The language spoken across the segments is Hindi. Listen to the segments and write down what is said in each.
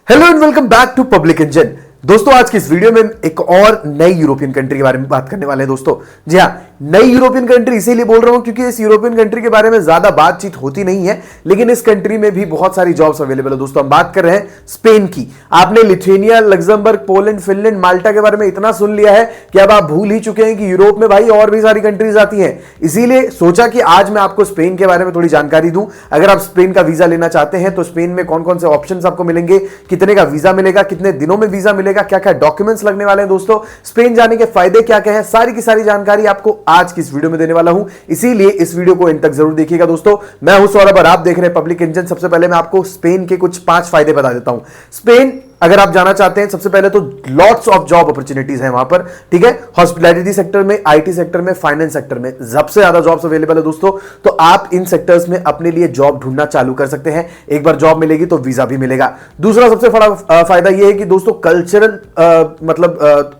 Hello and welcome back to Public Engine. दोस्तों आज की इस वीडियो में एक और नई यूरोपियन कंट्री के बारे में बात करने वाले हैं। दोस्तों जी हाँ, नई यूरोपियन कंट्री इसीलिए बोल रहा हूं क्योंकि इस यूरोपियन कंट्री के बारे में ज्यादा बातचीत होती नहीं है, लेकिन इस कंट्री में भी बहुत सारी जॉब्स अवेलेबल है। दोस्तों हम बात कर रहे हैं स्पेन की। आपने लिथुआनिया, लग्जमबर्ग, पोलैंड, फिनलैंड, माल्टा के बारे में इतना सुन लिया है कि अब आप भूल ही चुके हैं कि यूरोप में भाई और भी सारी कंट्रीज आती हैं। इसीलिए सोचा कि आज मैं आपको स्पेन के बारे में थोड़ी जानकारी दूं। अगर आप स्पेन का वीजा लेना चाहते हैं तो स्पेन में कौन कौन से ऑप्शन आपको मिलेंगे, कितने का वीजा मिलेगा, कितने दिनों में वीजा मिलेगा, क्या क्या डॉक्यूमेंट्स लगने वाले हैं, दोस्तों स्पेन जाने के फायदे क्या क्या हैं, सारी की सारी जानकारी आपको आज की इस वीडियो में देने वाला हूं। इसीलिए इस वीडियो को इन तक जरूर देखिएगा। दोस्तों मैं हूं सौरभ और आप देख रहे हैं पब्लिक इंजन। सबसे पहले मैं आपको स्पेन के कुछ 5 फायदे बता देता हूं। स्पेन अगर आप जाना चाहते हैं, सबसे पहले तो लॉट्स ऑफ जॉब अपॉर्चुनिटीज हैं वहां पर, ठीक है। हॉस्पिटैलिटी सेक्टर में, आईटी सेक्टर में, फाइनेंस सेक्टर में सबसे ज्यादा जॉब्स अवेलेबल है दोस्तों। तो आप इन सेक्टर्स में अपने लिए जॉब ढूंढना चालू कर सकते हैं। एक बार जॉब मिलेगी तो वीजा भी मिलेगा। दूसरा सबसे बड़ा फायदा यह है कि दोस्तों कल्चरल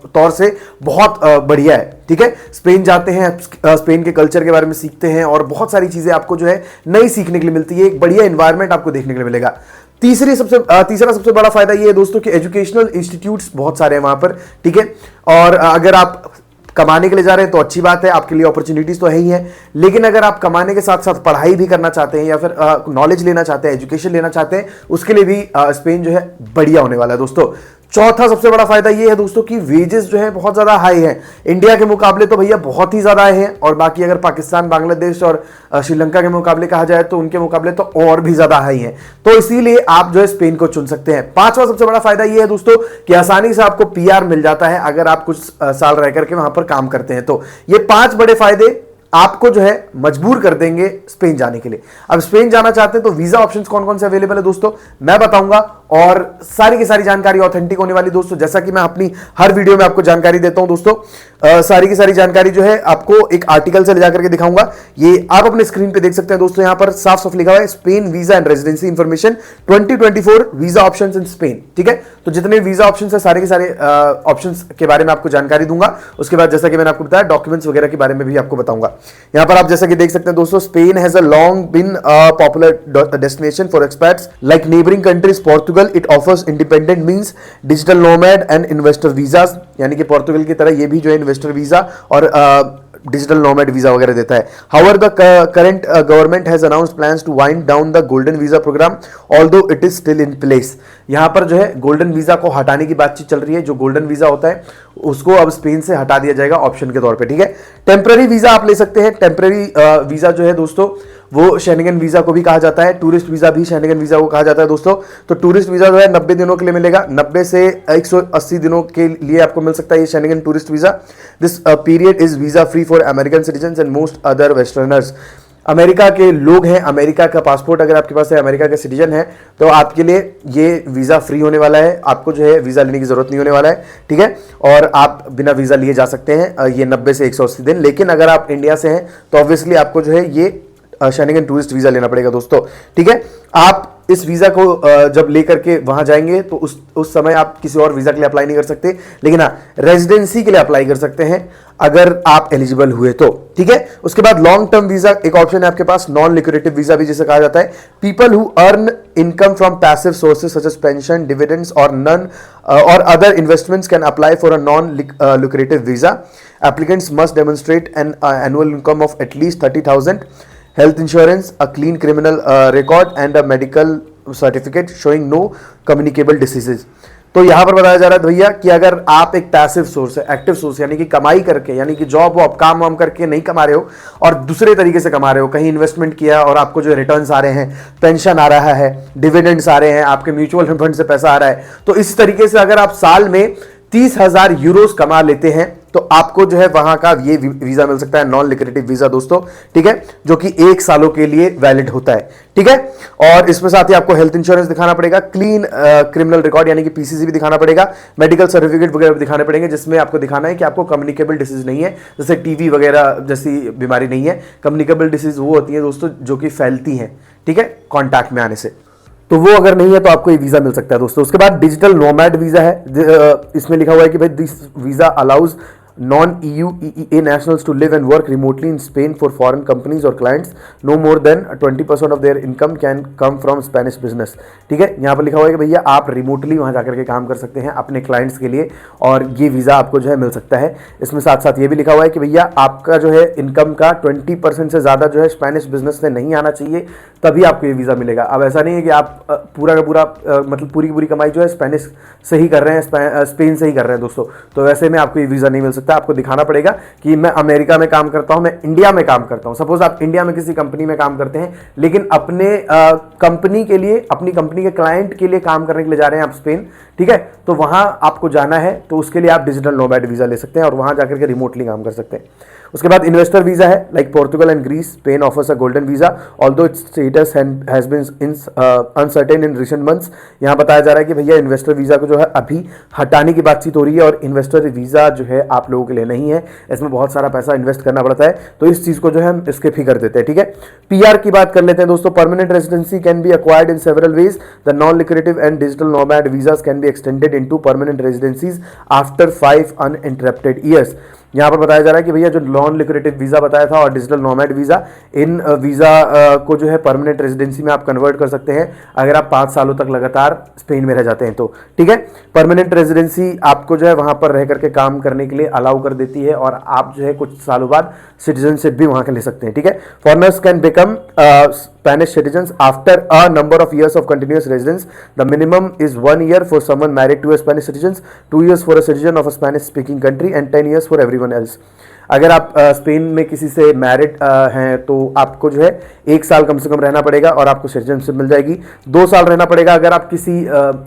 तौर से बहुत बढ़िया है, ठीक है। स्पेन जाते हैं, स्पेन के कल्चर के बारे में सीखते हैं और बहुत सारी चीजें आपको जो है नई सीखने के लिए मिलती है। एक बढ़िया एनवायरनमेंट आपको देखने के लिए मिलेगा। तीसरा सबसे बड़ा फायदा यह है दोस्तों कि एजुकेशनल इंस्टीट्यूट्स बहुत सारे हैं वहां पर, ठीक है। और अगर आप कमाने के लिए जा रहे हैं तो अच्छी बात है, आपके लिए अपॉर्चुनिटीज तो है ही है। लेकिन अगर आप कमाने के साथ साथ पढ़ाई भी करना चाहते हैं या फिर नॉलेज लेना चाहते हैं, एजुकेशन लेना चाहते हैं, उसके लिए भी स्पेन जो है बढ़िया होने वाला है दोस्तों। चौथा सबसे बड़ा फायदा यह है दोस्तों कि वेजेस जो है बहुत ज्यादा हाई है। इंडिया के मुकाबले तो भैया बहुत ही ज्यादा है, और बाकी अगर पाकिस्तान, बांग्लादेश और श्रीलंका के मुकाबले कहा जाए तो उनके मुकाबले तो और भी ज्यादा हाई है। तो इसीलिए आप जो है स्पेन को चुन सकते हैं। पांचवा सबसे बड़ा फायदा यह है दोस्तों कि आसानी से आपको पीआर मिल जाता है अगर आप कुछ साल रह करके वहां पर काम करते हैं। तो ये 5 बड़े फायदे आपको जो है मजबूर कर देंगे स्पेन जाने के लिए। अब स्पेन जाना चाहते हैं तो वीजा ऑप्शंस कौन कौन से अवेलेबल है दोस्तों मैं बताऊंगा, और सारी की सारी जानकारी ऑथेंटिक होने वाली दोस्तों। जैसा कि मैं अपनी हर वीडियो में आपको जानकारी देता हूं दोस्तों, सारी की सारी जानकारी जो है आपको एक आर्टिकल से ले जाकर के दिखाऊंगा। ये आप अपने स्क्रीन पे देख सकते हैं दोस्तों, यहां पर साफ साफ लिखा हुआ है Spain visa and residency information 2024 visa options in Spain, ठीक है। तो जितने वीजा ऑप्शंस है सारे के सारे ऑप्शंस के बारे में आपको जानकारी दूंगा। उसके बाद जैसा कि मैंने आपको बताया डॉक्यूमेंट्स वगैरह के बारे में भी आपको बताऊंगा। यहां पर आप जैसा कि देख सकते हैं दोस्तों, Spain has a long been popular destination for experts like neighbouring countries Portugal. It offers independent means digital nomad and investor visas, यानी कि पोर्तुगल की तरह ये भी जो है इन्वेस्टर वीजा और डिजिटल नोमैड वीजा वगैरह देता है। However the current government has announced plans to wind down the golden visa programme although it is still in place. यहां पर जो है गोल्डन वीजा को हटाने की बातचीत चल रही है। जो गोल्डन वीजा होता है उसको अब स्पेन से हटा दिया जाएगा ऑप्शन के तौर पे, ठीक है। टेम्पररी वीजा आप ले सकते हैं। टेम्पररी वीजा जो है दोस्तों वो शेंगन वीजा को भी कहा जाता है, टूरिस्ट वीजा भी शेंगन वीजा को कहा जाता है दोस्तों। तो टूरिस्ट वीजा जो है 90 दिनों के लिए मिलेगा, 90 से 180 दिनों के लिए आपको मिल सकता है ये Schengen tourist visa. This period is visa free for American citizens and most other westerners. America के लोग हैं, अमेरिका का पासपोर्ट अगर आपके पास है, अमेरिका का सिटीजन है, तो आपके लिए ये वीजा फ्री होने वाला है। आपको जो है वीजा लेने की जरूरत नहीं होने वाला है, ठीक है। और आप बिना वीजा लिए जा सकते हैं ये 90 से 180 दिन। लेकिन अगर आप इंडिया से हैं तो ऑब्वियसली आपको जो है ये शेंगन टूरिस्ट वीजा लेना पड़ेगा दोस्तों, ठीक है। आप इस वीजा को जब लेकर के वहां जाएंगे तो उस समय आप किसी और वीजा के लिए अप्लाई नहीं कर सकते, लेकिन हाँ रेजिडेंसी के लिए अप्लाई कर सकते हैं अगर आप एलिजिबल हुए तो, ठीक है। उसके बाद लॉन्ग टर्म वीजा एक ऑप्शन है आपके पास, नॉन लिक्विडेटिव वीजा भी जिसे कहा जाता है। People who earn income from passive sources such as pension, dividends और नन और other investments can apply for a non liquidative visa. Applicants must demonstrate an annual income of at least 30,000, health insurance, a clean criminal record and a medical certificate showing no communicable diseases। तो यहां पर बताया जा रहा है भैया कि अगर आप एक पैसिव सोर्स है, एक्टिव सोर्स यानी कि कमाई करके, यानी कि जॉब वॉब काम वाम करके नहीं कमा रहे हो और दूसरे तरीके से कमा रहे हो, कहीं इन्वेस्टमेंट किया और आपको जो रिटर्न्स आ रहे हैं, पेंशन आ रहा है, डिविडेंड्स आ रहे हैं, आपके म्यूचुअल फंड से पैसा आ रहा है, तो इस तरीके से अगर आप साल में 30,000 यूरोस कमा लेते हैं तो आपको जो है वहां का ये वीजा मिल सकता है, नॉन लिक्विडेटिव वीजा दोस्तों, ठीक है, जो कि 1 सालों के लिए वैलिड होता है, ठीक है। और इसमें साथ ही आपको हेल्थ इंश्योरेंस दिखाना पड़ेगा, क्लीन क्रिमिनल रिकॉर्ड यानी कि पीसीसी भी दिखाना पड़ेगा, मेडिकल सर्टिफिकेट वगैरह भी दिखाने पड़ेंगे जिसमें आपको दिखाना है कि आपको कम्युनिकेबल डिसीज नहीं है, जैसे टीबी वगैरह जैसी बीमारी नहीं है। कम्युनिकेबल डिसीज वो होती है दोस्तों जो कि फैलती हैं, ठीक है, कॉन्टैक्ट में आने से, तो वो अगर नहीं है तो आपको ये वीजा मिल सकता है दोस्तों। उसके बाद डिजिटल नोमैड वीजा है, इसमें लिखा हुआ है कि भाई this visa allows non-EU EEA nationals to live and work remotely in Spain for foreign companies or clients. No more than 20% of their income can come from Spanish business. ठीक है, यहाँ पर लिखा हुआ है कि भैया आप रिमोटली वहाँ जाकर के काम कर सकते हैं अपने क्लाइंट्स के लिए और ये वीज़ा आपको जो है मिल सकता है। इसमें साथ साथ ये भी लिखा हुआ है कि भैया आपका जो है इनकम का 20% से ज़्यादा जो है स्पेनिश बिजनेस से नहीं आना चाहिए, तभी आपको ये वीज़ा मिलेगा। अब ऐसा नहीं है कि आप पूरा का पूरा मतलब पूरी की पूरी कमाई जो है स्पेनिश से ही कर रहे हैं, स्पेन से ही कर रहे हैं दोस्तों, तो वैसे में आपको ये वीज़ा नहीं मिल सकता। आपको दिखाना पड़ेगा कि मैं अमेरिका में काम करता हूं, मैं इंडिया में काम करता हूं। सपोज आप इंडिया में किसी कंपनी में काम करते हैं लेकिन अपने कंपनी के लिए, अपनी कंपनी के क्लाइंट के लिए काम करने के लिए जा रहे हैं आप स्पेन, ठीक है, तो वहां आपको जाना है तो उसके लिए आप डिजिटल नोमैड वीज़ा ले सकते हैं और वहां जाकर के रिमोटली काम कर सकते हैं। उसके बाद इन्वेस्टर वीज़ा है, like Portugal and Greece, Spain offers a golden visa although its status has been uncertain in recent months. यहाँ बताया जा रहा है कि भैया इन्वेस्टर वीज़ा को जो है अभी हटाने की बातचीत हो रही है और इन्वेस्टर वीज़ा जो है आप लोगों के लिए नहीं है, इसमें बहुत सारा पैसा इन्वेस्ट करना पड़ता है, तो इस चीज़ को जो है हम स्किप ही कर देते हैं। ठीक है, पीआर की बात कर लेते हैं दोस्तों। Permanent residency can be acquired in several ways. The non lucrative and digital nomad visas can be extended into permanent रेजिडेंसीज after 5 uninterrupted years. यहाँ पर बताया जा रहा है कि भैया जो नॉन लिक्रेटिव वीज़ा बताया था और डिजिटल नोमैड वीज़ा, इन वीज़ा को जो है परमानेंट रेजिडेंसी में आप कन्वर्ट कर सकते हैं अगर आप 5 सालों तक लगातार स्पेन में रह जाते हैं तो। ठीक है, परमानेंट रेजिडेंसी आपको जो है वहाँ पर रह करके काम करने के लिए अलाउ कर देती है और आप जो है कुछ सालों बाद सिटीजनशिप भी वहाँ के ले सकते हैं। ठीक है, foreigners can become Spanish citizens after a number of years of continuous residence. The minimum is 1 year for someone married to a Spanish citizens, 2 years for a citizen of a Spanish speaking country and 10 years for everyone else. अगर आप स्पेन में किसी से मैरिड हैं तो आपको जो है 1 साल कम से कम रहना पड़ेगा और आपको सिटीजनशिप मिल जाएगी। 2 साल रहना पड़ेगा अगर आप किसी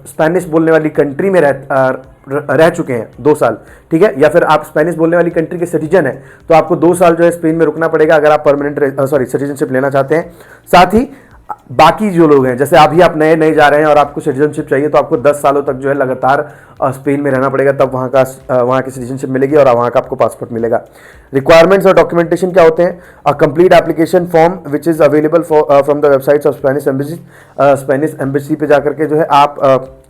स्पेनिश बोलने वाली कंट्री में रह चुके हैं 2 साल, ठीक है, या फिर आप स्पेनिश बोलने वाली कंट्री के सिटीजन हैं तो आपको 2 साल जो है स्पेन में रुकना पड़ेगा अगर आप परमानेंट सिटीजनशिप लेना चाहते हैं। साथ ही बाकी जो लोग हैं, जैसे अभी आप नए नए जा रहे हैं और आपको सिटीजनशिप चाहिए तो आपको 10 सालों तक जो है लगातार स्पेन में रहना पड़ेगा, तब वहाँ की सिटीजनशिप मिलेगी और वहाँ का आपको पासपोर्ट मिलेगा। रिक्वायरमेंट्स और डॉक्यूमेंटेशन क्या होते हैं? A complete application form which is available from the websites of Spanish embassy. Spanish embassy पे जाकर के जो है आप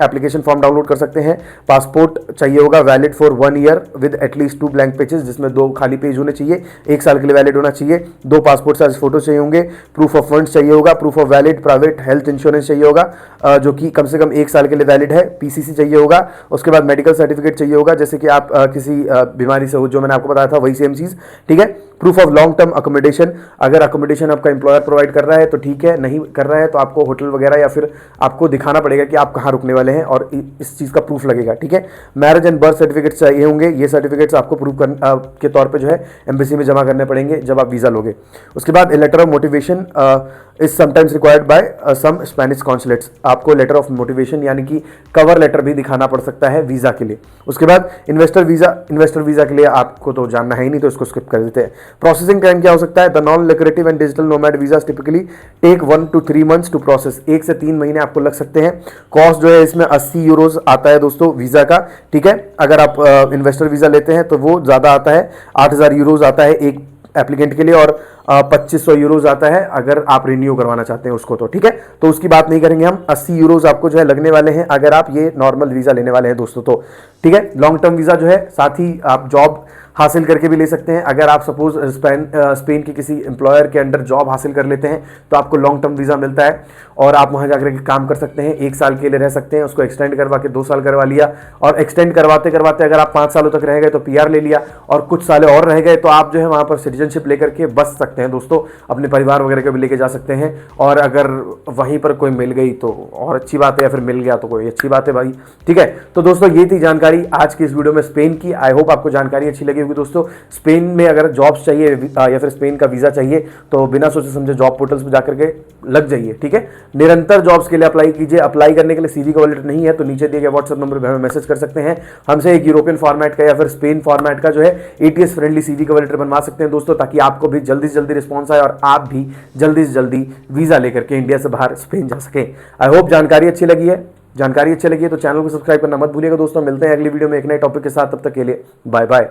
एप्लीकेशन फॉर्म डाउनलोड कर सकते हैं। पासपोर्ट चाहिए होगा valid for 1 year with at least 2 blank pages, जिसमें 2 खाली पेज होने चाहिए, 1 साल के लिए वैलिड होना चाहिए। 2 पासपोर्ट साइज फोटो चाहिए होंगे। प्रूफ ऑफ फंड्स चाहिए होगा। Proof of valid private health insurance चाहिए होगा जो कि कम से कम 1 साल के लिए वैलिड है। पीसीसी चाहिए होगा। उसके बाद मेडिकल सर्टिफिकेट चाहिए होगा, जैसे कि आप किसी बीमारी से हो, जो मैंने आपको बताया था वही सेम चीज़। ठीक है, proof of long term accommodation, अगर अकोमोडेशन आपका एम्प्लॉयर प्रोवाइड कर रहा है तो ठीक है, नहीं कर रहा है तो आपको होटल वगैरह या फिर आपको दिखाना पड़ेगा कि आप कहाँ रुकने वाले हैं और इस चीज़ का प्रूफ लगेगा। ठीक है, मैरिज एंड बर्थ सर्टिफिकेट चाहिए होंगे। ये सर्टिफिकेट्स आपको प्रूफ के तौर पे जो है एम्बेसी में जमा करने पड़ेंगे जब आप वीज़ा लोगे। उसके बाद letter of motivation is sometimes required by some Spanish consulates. आपको लेटर ऑफ मोटिवेशन यानी कि कवर लेटर भी दिखाना पड़ सकता है वीज़ा के लिए। उसके बाद इन्वेस्टर वीज़ा के लिए आपको तो जानना है ही नहीं तो इसको स्किप कर देते हैं। प्रोसेसिंग टाइम क्या हो सकता है? The non lucrative and digital nomad visa typically take 1 to 3 months to process. 1 से 3 महीने आपको लग सकते हैं। कॉस्ट जो है इसमें 80 यूरोज आता है दोस्तों वीज़ा का। ठीक है, अगर आप इन्वेस्टर वीज़ा लेते हैं तो वो ज़्यादा आता है, 8000 यूरोज आता है एक एप्लीकेंट के लिए और 2500 यूरोज आता है अगर आप रिन्यू करवाना चाहते हैं उसको तो। ठीक है, तो उसकी बात नहीं करेंगे हम। 80 यूरोज आपको जो है लगने वाले हैं अगर आप ये नॉर्मल वीज़ा लेने वाले हैं दोस्तों तो। ठीक है, लॉन्ग टर्म वीज़ा जो है साथ ही आप जॉब हासिल करके भी ले सकते हैं। अगर आप सपोज स्पेन के किसी एम्प्लॉयर के अंडर जॉब हासिल कर लेते हैं तो आपको लॉन्ग टर्म वीज़ा मिलता है और आप वहाँ जाकर के काम कर सकते हैं। 1 साल के लिए रह सकते हैं, उसको एक्सटेंड करवा के 2 साल करवा लिया और एक्सटेंड करवाते करवाते अगर आप 5 सालों तक रह गए तो पीआर ले लिया और कुछ साल और रह गए तो आप जो है वहाँ पर सिटीजनशिप लेकर के बस सकते हैं दोस्तों। अपने परिवार वगैरह को भी लेके जा सकते हैं और अगर वहीं पर कोई मिल गई तो और अच्छी बात है, या फिर मिल गया तो कोई अच्छी बात है भाई। ठीक है, तो दोस्तों ये थी जानकारी आज की इस वीडियो में स्पेन की। आई होप आपको जानकारी अच्छी लगी होगी दोस्तों। स्पेन में अगर जॉब्स चाहिए या फिर स्पेन का वीज़ा चाहिए तो बिना सोचे समझे जॉब पोर्टल्स पर जाकर के लग जाइए। ठीक है, निरंतर जॉब्स के लिए अप्लाई कीजिए। अप्लाई करने के लिए सीवी कवर लेटर नहीं है तो नीचे दिए गए व्हाट्सएप नंबर पर हमें मैसेज कर सकते हैं। हमसे एक यूरोपियन फॉर्मेट का या फिर स्पेन फॉर्मेट का जो है ATS friendly CV cover letter बनवा सकते हैं दोस्तों, ताकि आपको भी जल्दी से जल्दी रिस्पॉन्स आए और आप भी जल्दी से जल्दी वीज़ा लेकर के इंडिया से बाहर स्पेन जा सकें। आई होप जानकारी अच्छी लगी है। जानकारी अच्छी लगी है तो चैनल को सब्सक्राइब करना मत भूलिएगा दोस्तों। मिलते हैं अगली वीडियो में एक नए टॉपिक के साथ, तब तक के लिए बाय बाय।